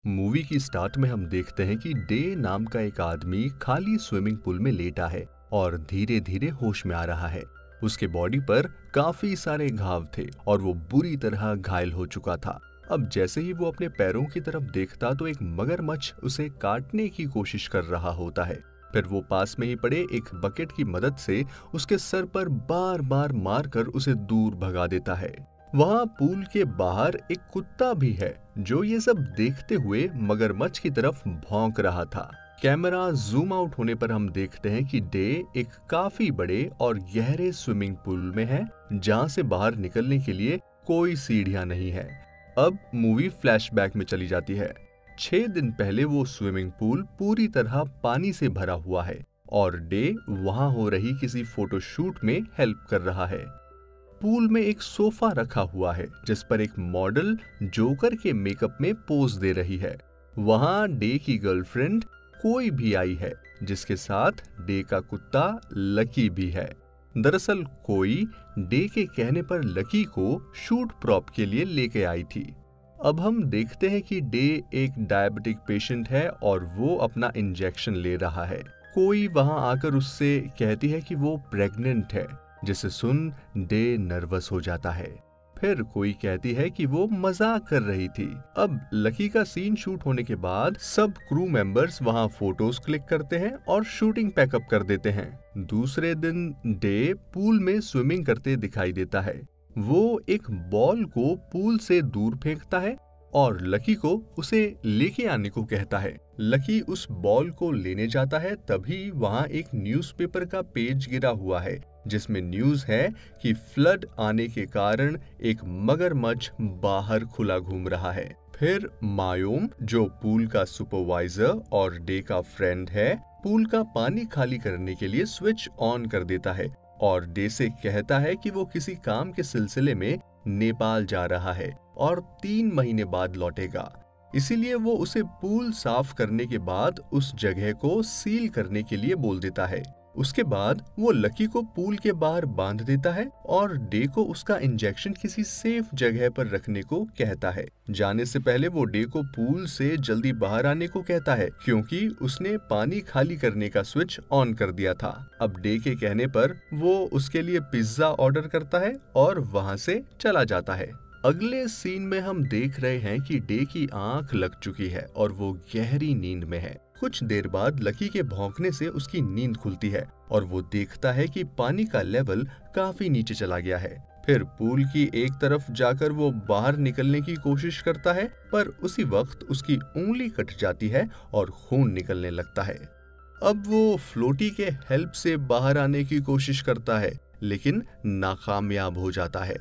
Movie की start में हम देखते हैं कि डे नाम का एक आदमी खाली स्विमिंग पूल में लेटा है और धीरे धीरे होश में आ रहा है। उसके बॉडी पर काफी सारे घाव थे और वो बुरी तरह घायल हो चुका था। अब जैसे ही वो अपने पैरों की तरफ देखता तो एक मगरमच्छ उसे काटने की कोशिश कर रहा होता है। फिर वो पास में ही पड़े एक बकेट की मदद से उसके सर पर बार बार मारकर उसे दूर भगा देता है। वहां पूल के बाहर एक कुत्ता भी है जो ये सब देखते हुए मगरमच्छ की तरफ भौंक रहा था। कैमरा जूम आउट होने पर हम देखते हैं कि डे एक काफी बड़े और गहरे स्विमिंग पूल में है जहां से बाहर निकलने के लिए कोई सीढ़ियां नहीं है। अब मूवी फ्लैशबैक में चली जाती है। 6 दिन पहले वो स्विमिंग पूल पूरी तरह पानी से भरा हुआ है और डे वहां हो रही किसी फोटोशूट में हेल्प कर रहा है। पूल में एक सोफा रखा हुआ है जिस पर एक मॉडल जोकर के मेकअप में पोज दे रही है। वहां डे की गर्लफ्रेंड कोई भी आई है जिसके साथ डे का कुत्ता लकी भी है। दरअसल कोई डे के कहने पर लकी को शूट प्रॉप के लिए लेके आई थी। अब हम देखते हैं कि डे एक डायबिटिक पेशेंट है और वो अपना इंजेक्शन ले रहा है। कोई वहां आकर उससे कहती है कि वो प्रेग्नेंट है, जिसे सुन डे नर्वस हो जाता है। फिर कोई कहती है कि वो मजाक कर रही थी। अब लकी का सीन शूट होने के बाद सब क्रू मेंबर्स वहां फोटोज क्लिक करते हैं और शूटिंग पैकअप कर देते हैं। दूसरे दिन डे पूल में स्विमिंग करते दिखाई देता है। वो एक बॉल को पूल से दूर फेंकता है और लकी को उसे लेके आने को कहता है। लकी उस बॉल को लेने जाता है, तभी वहां एक न्यूज़पेपर का पेज गिरा हुआ है जिसमें न्यूज है कि फ्लड आने के कारण एक मगरमच्छ बाहर खुला घूम रहा है। फिर मायोम, जो पूल का सुपरवाइजर और डे का फ्रेंड है, पूल का पानी खाली करने के लिए स्विच ऑन कर देता है और डे से कहता है कि वो किसी काम के सिलसिले में नेपाल जा रहा है और 3 महीने बाद लौटेगा। इसीलिए वो उसे पूल साफ करने के बाद उस जगह को सील करने के लिए बोल देता है। उसके बाद वो लकी को पूल के बाहर बांध देता है और डे को उसका इंजेक्शन किसी सेफ जगह पर रखने को कहता है। जाने से पहले वो डे को पूल से जल्दी बाहर आने को कहता है क्योंकि उसने पानी खाली करने का स्विच ऑन कर दिया था। अब डे के कहने पर वो उसके लिए पिज्जा ऑर्डर करता है और वहां से चला जाता है। अगले सीन में हम देख रहे हैं कि डे की आंख लग चुकी है और वो गहरी नींद में है। कुछ देर बाद लकी के भौंकने से उसकी नींद खुलती है और वो देखता है कि पानी का लेवल काफी नीचे चला गया है। फिर पूल की एक तरफ जाकर वो बाहर निकलने की कोशिश करता है, पर उसी वक्त उसकी उंगली कट जाती है और खून निकलने लगता है। अब वो फ्लोटी के हेल्प से बाहर आने की कोशिश करता है लेकिन नाकामयाब हो जाता है।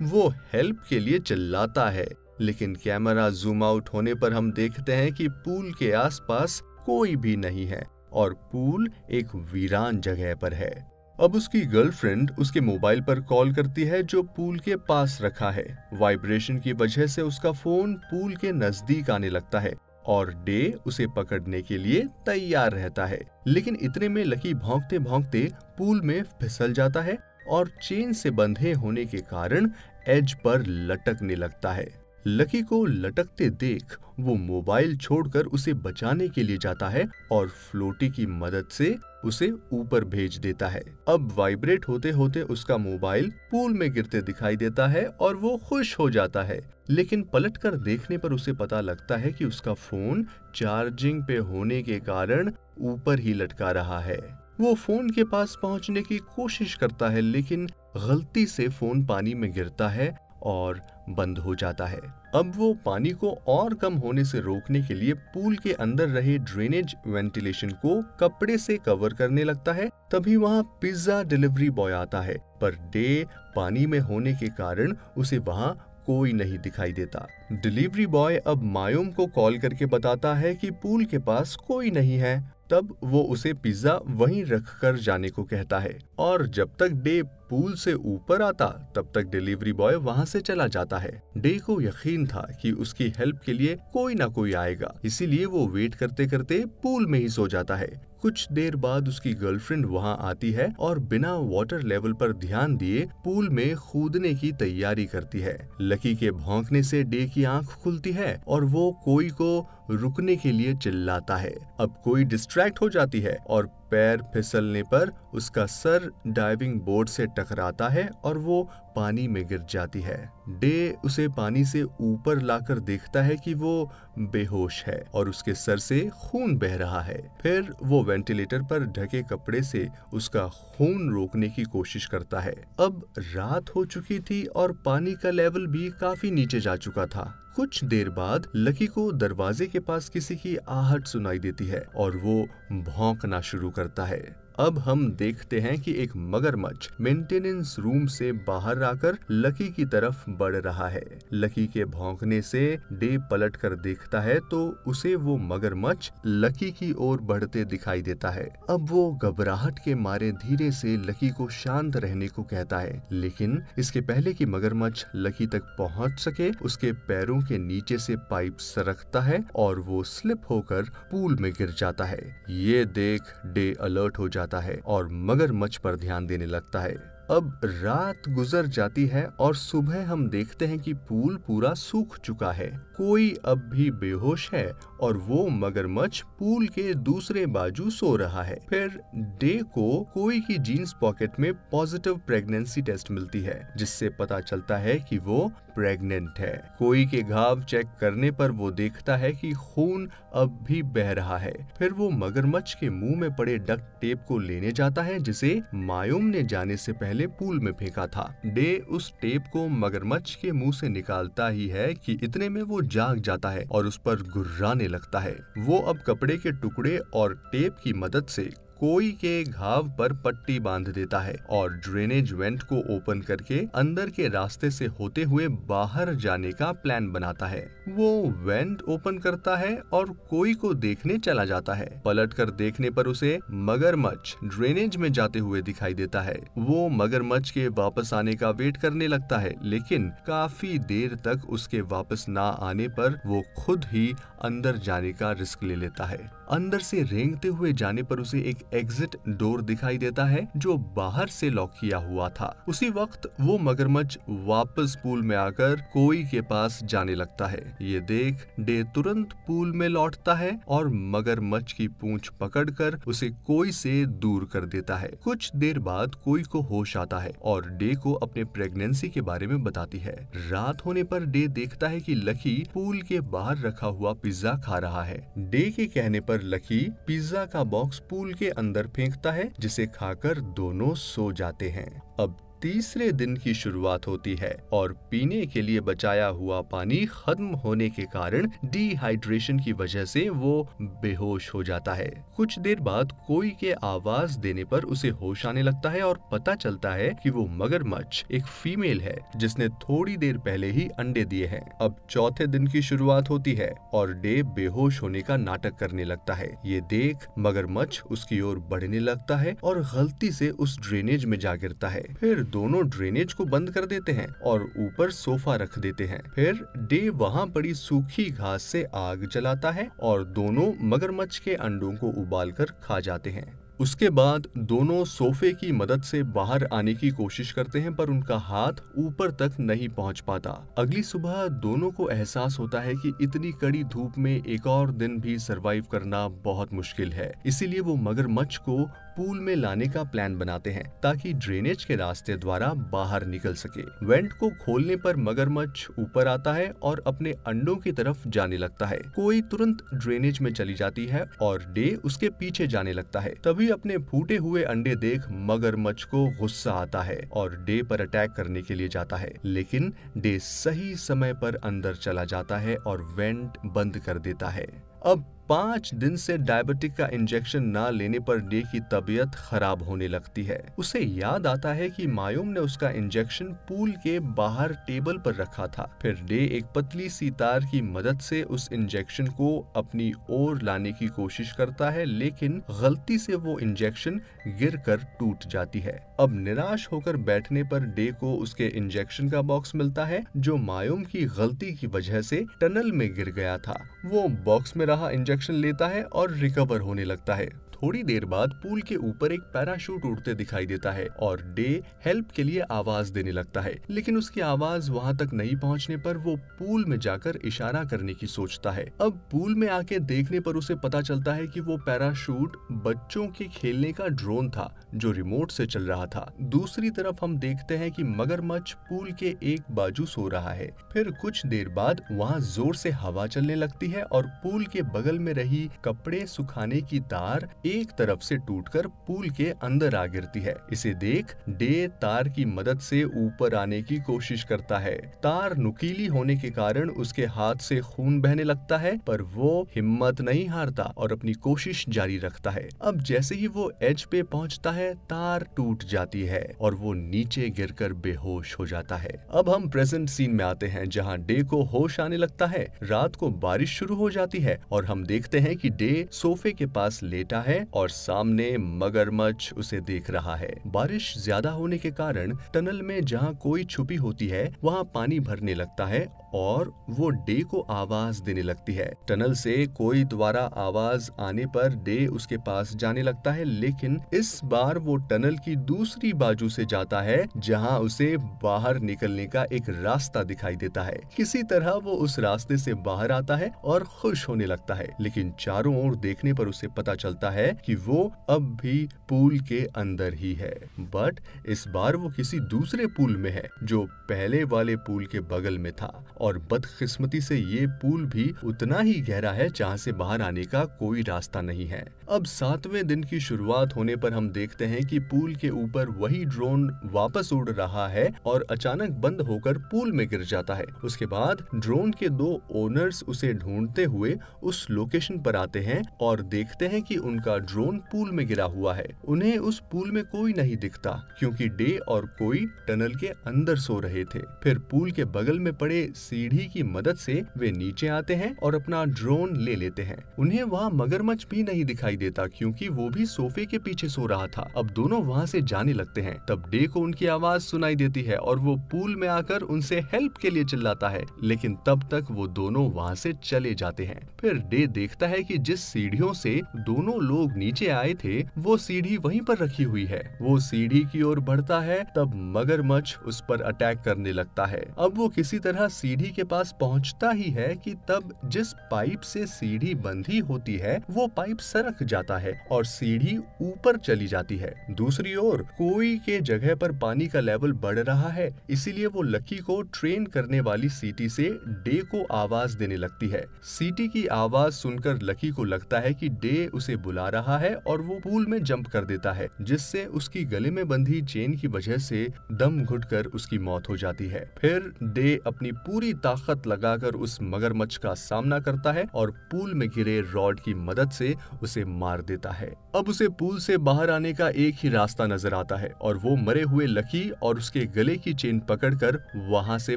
वो हेल्प के लिए चिल्लाता है लेकिन कैमरा जूम आउट होने पर हम देखते हैं कि पूल के आसपास कोई भी नहीं है और पूल एक वीरान जगह पर है। अब उसकी गर्लफ्रेंड उसके मोबाइल पर कॉल करती है जो पूल के पास रखा है। वाइब्रेशन की वजह से उसका फोन पूल के नजदीक आने लगता है और डे उसे पकड़ने के लिए तैयार रहता है। लेकिन इतने में लकी भौंकते भौंकते पूल में फिसल जाता है और चेन से बंधे होने के कारण एज पर लटकने लगता है। लकी को लटकते देख वो मोबाइल छोड़कर उसे बचाने के लिए जाता है और फ्लोटी की मदद से उसे ऊपर भेज देता है। अब वाइब्रेट होते होते उसका मोबाइल पूल में गिरते दिखाई देता है और वो खुश हो जाता है, लेकिन पलटकर देखने पर उसे पता लगता है कि उसका फोन चार्जिंग पे होने के कारण ऊपर ही लटका रहा है। वो फोन के पास पहुंचने की कोशिश करता है लेकिन गलती से फोन पानी में गिरता है और बंद हो जाता है। अब वो पानी को और कम होने से रोकने के लिए पूल के अंदर रहे ड्रेनेज वेंटिलेशन को कपड़े से कवर करने लगता है। तभी वहां पिज्जा डिलीवरी बॉय आता है, पर डे पानी में होने के कारण उसे वहां कोई नहीं दिखाई देता। डिलीवरी बॉय अब मायोम को कॉल करके बताता है कि पूल के पास कोई नहीं है। तब वो उसे पिज्जा वहीं रखकर जाने को कहता है और जब तक डे पूल से ऊपर आता तब तक डिलीवरी बॉय वहां से चला जाता है। डे को यकीन था कि उसकी हेल्प के लिए कोई ना कोई आएगा, इसीलिए वो वेट करते करते पूल में ही सो जाता है। कुछ देर बाद उसकी गर्लफ्रेंड वहां आती है और बिना वाटर लेवल पर ध्यान दिए पूल में कूदने की तैयारी करती है। लकी के भौंकने से डे की आंख खुलती है और वो कोई को रुकने के लिए चिल्लाता है। अब कोई डिस्ट्रैक्ट हो जाती है और पैर फिसलने पर उसका सर डाइविंग बोर्ड से टकराता है और वो पानी में गिर जाती है। डे उसे पानी से ऊपर लाकर देखता है कि वो बेहोश है और उसके सर से खून बह रहा है। फिर वो वेंटिलेटर पर ढके कपड़े से उसका खून रोकने की कोशिश करता है। अब रात हो चुकी थी और पानी का लेवल भी काफी नीचे जा चुका था। कुछ देर बाद लकी को दरवाजे के पास किसी की आहट सुनाई देती है और वो भौंकना शुरू करता है। अब हम देखते हैं कि एक मगरमच्छ मेंटेनेंस रूम से बाहर आकर लकी की तरफ बढ़ रहा है। लकी के भौंकने से डे पलट कर देखता है तो उसे वो मगरमच्छ लकी की ओर बढ़ते दिखाई देता है। अब वो घबराहट के मारे धीरे से लकी को शांत रहने को कहता है, लेकिन इसके पहले कि मगरमच्छ लकी तक पहुंच सके उसके पैरों के नीचे से पाइप सरकता है और वो स्लिप होकर पूल में गिर जाता है। ये देख डे अलर्ट हो जाता है और मगरमच्छ पर ध्यान देने लगता है। अब रात गुजर जाती है और सुबह हम देखते हैं कि पूल पूरा सूख चुका है। कोई अब भी बेहोश है और वो मगरमच्छ पूल के दूसरे बाजू सो रहा है। फिर डे को कोई की जीन्स पॉकेट में पॉजिटिव प्रेगनेंसी टेस्ट मिलती है, जिससे पता चलता है कि वो प्रेग्नेंट है। कोई के घाव चेक करने पर वो देखता है कि खून अब भी बह रहा है। फिर वो मगरमच्छ के मुंह में पड़े डक्ट टेप को लेने जाता है जिसे मायूम ने जाने से पहले पूल में फेंका था। डे उस टेप को मगरमच्छ के मुंह से निकालता ही है कि इतने में वो जाग जाता है और उस पर गुर्राने लगता है। वो अब कपड़े के टुकड़े और टेप की मदद से कोई के घाव पर पट्टी बांध देता है और ड्रेनेज वेंट को ओपन करके अंदर के रास्ते से होते हुए बाहर जाने का प्लान बनाता है। वो वेंट ओपन करता है और कोई को देखने चला जाता है। पलट कर देखने पर उसे मगरमच्छ ड्रेनेज में जाते हुए दिखाई देता है। वो मगरमच्छ के वापस आने का वेट करने लगता है, लेकिन काफी देर तक उसके वापस ना आने पर वो खुद ही अंदर जाने का रिस्क ले लेता है। अंदर से रेंगते हुए जाने पर उसे एक एग्जिट डोर दिखाई देता है जो बाहर से लॉक किया हुआ था। उसी वक्त वो मगरमच्छ वापस पूल में आकर कोई के पास जाने लगता है। ये देख डे तुरंत पूल में लौटता है और मगरमच्छ की पूंछ पकड़कर उसे कोई से दूर कर देता है। कुछ देर बाद कोई को होश आता है और डे को अपने प्रेगनेंसी के बारे में बताती है। रात होने पर डे देखता है कि लकी पूल के बाहर रखा हुआ पिज्जा खा रहा है। डे के कहने पर लकी पिज्जा का बॉक्स पूल के अंदर फेंकता है, जिसे खाकर दोनों सो जाते हैं। अब तीसरे दिन की शुरुआत होती है और पीने के लिए बचाया हुआ पानी खत्म होने के कारण डिहाइड्रेशन की वजह से वो बेहोश हो जाता है। कुछ देर बाद कोई के आवाज देने पर उसे होश आने लगता है और पता चलता है कि वो मगरमच्छ एक फीमेल है जिसने थोड़ी देर पहले ही अंडे दिए हैं। अब चौथे दिन की शुरुआत होती है और डे बेहोश होने का नाटक करने लगता है। ये देख मगरमच्छ उसकी ओर बढ़ने लगता है और गलती से उस ड्रेनेज में जा गिरता है। फिर दोनों ड्रेनेज को बंद कर देते हैं और ऊपर सोफा रख देते हैं। फिर डे वहां पड़ी सूखी घास से आग जलाता है और दोनों मगरमच्छ के अंडों को उबालकर खा जाते हैं। उसके बाद दोनों सोफे की मदद से बाहर आने की कोशिश करते हैं, पर उनका हाथ ऊपर तक नहीं पहुंच पाता। अगली सुबह दोनों को एहसास होता है कि इतनी कड़ी धूप में एक और दिन भी सरवाइव करना बहुत मुश्किल है। इसीलिए वो मगरमच्छ को पूल में लाने का प्लान बनाते हैं ताकि ड्रेनेज के रास्ते द्वारा बाहर निकल सके। वेंट को खोलने पर मगरमच्छ ऊपर आता है और अपने अंडों की तरफ जाने लगता है। कोई तुरंत ड्रेनेज में चली जाती है और डे उसके पीछे जाने लगता है। तभी अपने फूटे हुए अंडे देख मगरमच्छ को गुस्सा आता है और डे पर अटैक करने के लिए जाता है, लेकिन डे सही समय पर अंदर चला जाता है और वेंट बंद कर देता है। अब 5 दिन से डायबिटिक का इंजेक्शन ना लेने पर डे की तबीयत खराब होने लगती है। उसे याद आता है कि मायूम ने उसका इंजेक्शन पूल के बाहर टेबल पर रखा था। फिर डे एक पतली सी तार की मदद से उस इंजेक्शन को अपनी ओर लाने की कोशिश करता है, लेकिन गलती से वो इंजेक्शन गिरकर टूट जाती है। अब निराश होकर बैठने पर डे को उसके इंजेक्शन का बॉक्स मिलता है जो मायूम की गलती की वजह से टनल में गिर गया था। वो बॉक्स में रहा इंजेक्शन लेता है और रिकवर होने लगता है। थोड़ी देर बाद पूल के ऊपर एक पैराशूट उड़ते दिखाई देता है और डे हेल्प के लिए आवाज देने लगता है, लेकिन उसकी आवाज वहां तक नहीं पहुंचने पर वो पूल में जाकर इशारा करने की सोचता है। अब पूल में आके देखने पर उसे पता चलता है कि वो पैराशूट बच्चों के खेलने का ड्रोन था जो रिमोट से चल रहा था। दूसरी तरफ हम देखते हैं कि मगरमच्छ पूल के एक बाजू सो रहा है। फिर कुछ देर बाद वहाँ जोर से हवा चलने लगती है और पूल के बगल में रही कपड़े सुखाने की तार एक तरफ से टूटकर पूल के अंदर आ गिरती है। इसे देख डे तार की मदद से ऊपर आने की कोशिश करता है। तार नुकीली होने के कारण उसके हाथ से खून बहने लगता है, पर वो हिम्मत नहीं हारता और अपनी कोशिश जारी रखता है। अब जैसे ही वो एज पे पहुंचता है, तार टूट जाती है और वो नीचे गिरकर बेहोश हो जाता है। अब हम प्रेजेंट सीन में आते हैं जहां डे को होश आने लगता है। रात को बारिश शुरू हो जाती है और हम देखते हैं कि डे सोफे के पास लेटा है और सामने मगरमच्छ उसे देख रहा है। बारिश ज्यादा होने के कारण टनल में जहां कोई छुपी होती है वहां पानी भरने लगता है और वो डे को आवाज देने लगती है। टनल से कोई द्वारा आवाज आने पर डे उसके पास जाने लगता है, लेकिन इस बार वो टनल की दूसरी बाजू से जाता है जहां उसे बाहर निकलने का एक रास्ता दिखाई देता है। किसी तरह वो उस रास्ते से बाहर आता है और खुश होने लगता है, लेकिन चारों ओर देखने पर उसे पता चलता है कि वो अब भी पूल के अंदर ही है। बट इस बार वो किसी दूसरे पूल में है जो पहले वाले पूल के बगल में था, और बदकिस्मती से ये पूल भी उतना ही गहरा है जहां से बाहर आने का कोई रास्ता नहीं है। अब 7वें दिन की शुरुआत होने पर हम देखते हैं कि पूल के ऊपर वही ड्रोन वापस उड़ रहा है और अचानक बंद होकर पूल में गिर जाता है। उसके बाद ड्रोन के 2 ओनर्स उसे ढूंढते हुए उस लोकेशन पर आते हैं और देखते हैं कि उनका ड्रोन पूल में गिरा हुआ है। उन्हें उस पूल में कोई नहीं दिखता क्योंकि डे और कोई टनल के अंदर सो रहे थे। फिर पूल के बगल में पड़े सीढ़ी की मदद से वे नीचे आते हैं और अपना ड्रोन ले लेते हैं। उन्हें वहाँ मगरमच्छ भी नहीं दिखाई देता क्योंकि वो भी सोफे के पीछे सो रहा था। अब दोनों वहाँ से जाने लगते हैं। तब डे को उनकी आवाज सुनाई देती है और वो पूल में आकर उनसे हेल्प के लिए चिल्लाता है, लेकिन तब तक वो दोनों वहाँ से चले जाते हैं। फिर डे देखता है कि जिस सीढ़ियों से दोनों लोग नीचे आए थे वो सीढ़ी वहीं पर रखी हुई है। वो सीढ़ी की ओर बढ़ता है, तब मगरमच्छ उस पर अटैक करने लगता है। अब वो किसी तरह सीढ़ी के पास पहुंचता ही है कि तब जिस पाइप से सीढ़ी बंधी होती है वो पाइप सरक जाता है और सीढ़ी ऊपर चली जाती है। दूसरी ओर कोई के जगह पर पानी का लेवल बढ़ रहा है, इसीलिए वो लकी को ट्रेन करने वाली सीटी से डे को आवाज देने लगती है। सीटी की आवाज सुनकर लकी को लगता है कि डे उसे बुला रहा है और वो पूल में जंप कर देता है, जिससे उसकी गले में बंधी चेन की वजह से दम घुटकर उसकी मौत हो जाती है। फिर डे अपनी पूरी ताकत लगाकर उस मगरमच्छ का सामना करता है और पूल में गिरे रॉड की मदद से उसे मार देता है। अब उसे पूल से बाहर आने का एक ही रास्ता नजर आता है और वो मरे हुए लकी और उसके गले की चेन पकड़कर वहां से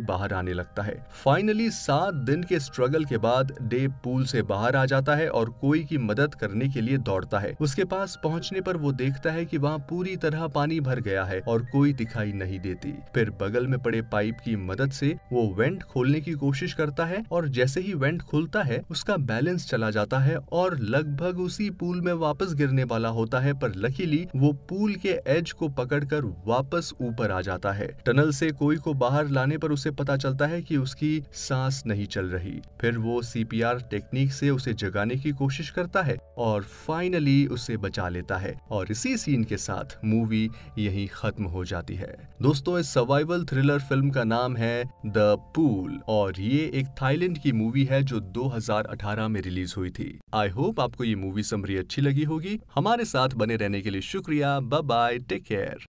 बाहर आने लगता है। फाइनली 7 दिन के स्ट्रगल के बाद डे पूल से बाहर आ जाता है और कोई की मदद करने के लिए दौड़ता है। उसके पास पहुंचने पर वो देखता है कि वहाँ पूरी तरह पानी भर गया है और कोई दिखाई नहीं देती। फिर बगल में पड़े पाइप की मदद से वो वेंट खोलने की कोशिश करता है और जैसे ही वेंट खुलता है उसका बैलेंस चला जाता है और लगभग उसी पूल में वापस गिरने वाला होता है, पर लकीली वो पूल के एज को पकड़कर वापस ऊपर आ जाता है। टनल से कोई को बाहर लाने पर उसे पता चलता है कि उसकी सांस नहीं चल रही। फिर वो सीपीआर टेक्निक से उसे जगाने की कोशिश करता है और फाइनली उसे बचा लेता है। और इसी सीन के साथ मूवी यहीं खत्म हो जाती है। दोस्तों, इस सर्वाइवल थ्रिलर फिल्म का नाम है द पूल और ये एक थाईलैंड की मूवी है जो 2018 में रिलीज हुई थी। आई होप आपको ये मूवी समरी अच्छी लगी होगी। हमारे साथ बने रहने के लिए शुक्रिया। Bye bye, take care.